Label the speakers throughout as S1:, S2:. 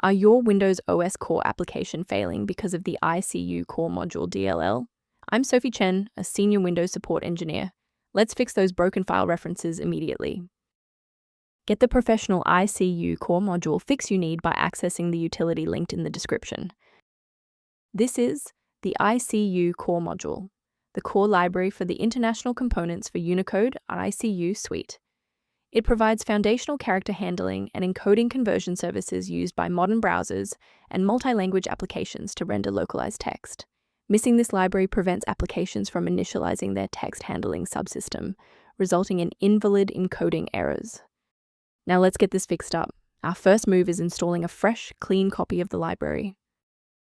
S1: Are your Windows OS core application failing because of the Icu core module DLL? I'm Sophie Chen, a senior Windows support engineer. Let's fix those broken file references immediately. Get the professional Icu core module fix you need by accessing the utility linked in the description. This is the Icu core module, the core library for the international components for Unicode Icu suite. It provides foundational character handling and encoding conversion services used by modern browsers and multi-language applications to render localized text. Missing this library prevents applications from initializing their text handling subsystem, resulting in invalid encoding errors. Now let's get this fixed up. Our first move is installing a fresh, clean copy of the library.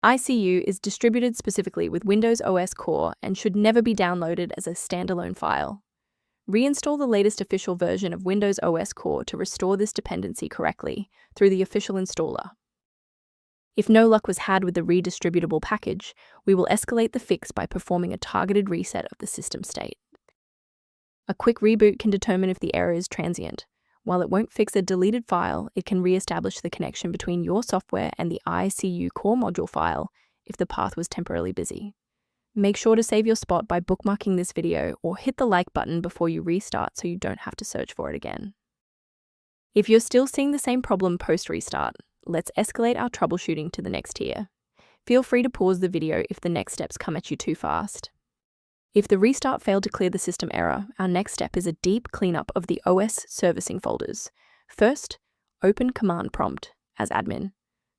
S1: Icu is distributed specifically with Windows OS Core and should never be downloaded as a standalone file. Reinstall the latest official version of Windows OS Core to restore this dependency correctly through the official installer. If no luck was had with the redistributable package, we will escalate the fix by performing a targeted reset of the system state. A quick reboot can determine if the error is transient. While it won't fix a deleted file, it can re-establish the connection between your software and the Icu core module file if the path was temporarily busy. Make sure to save your spot by bookmarking this video or hit the like button before you restart so you don't have to search for it again. If you're still seeing the same problem post-restart, let's escalate our troubleshooting to the next tier. Feel free to pause the video if the next steps come at you too fast. If the restart failed to clear the system error, our next step is a deep cleanup of the OS servicing folders. First, open command prompt as admin.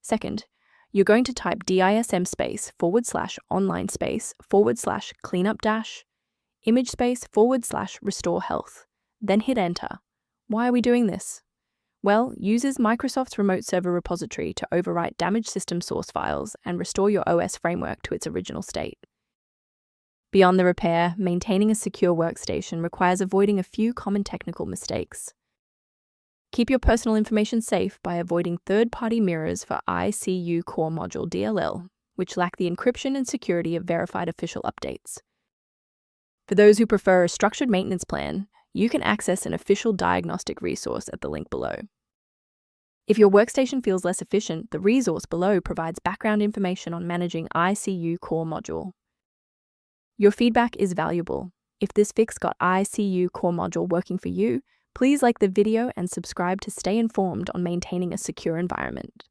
S1: Second, you're going to type DISM space /online space /cleanup dash image space /restore health. Then hit enter. Why are we doing this? Well, uses Microsoft's remote server repository to overwrite damaged system source files and restore your OS framework to its original state. Beyond the repair, maintaining a secure workstation requires avoiding a few common technical mistakes. Keep your personal information safe by avoiding third-party mirrors for Icu core module DLL, which lack the encryption and security of verified official updates. For those who prefer a structured maintenance plan, you can access an official diagnostic resource at the link below. If your workstation feels less efficient, the resource below provides background information on managing Icu core module. Your feedback is valuable. If this fix got Icu core module working for you, please like the video and subscribe to stay informed on maintaining a secure environment.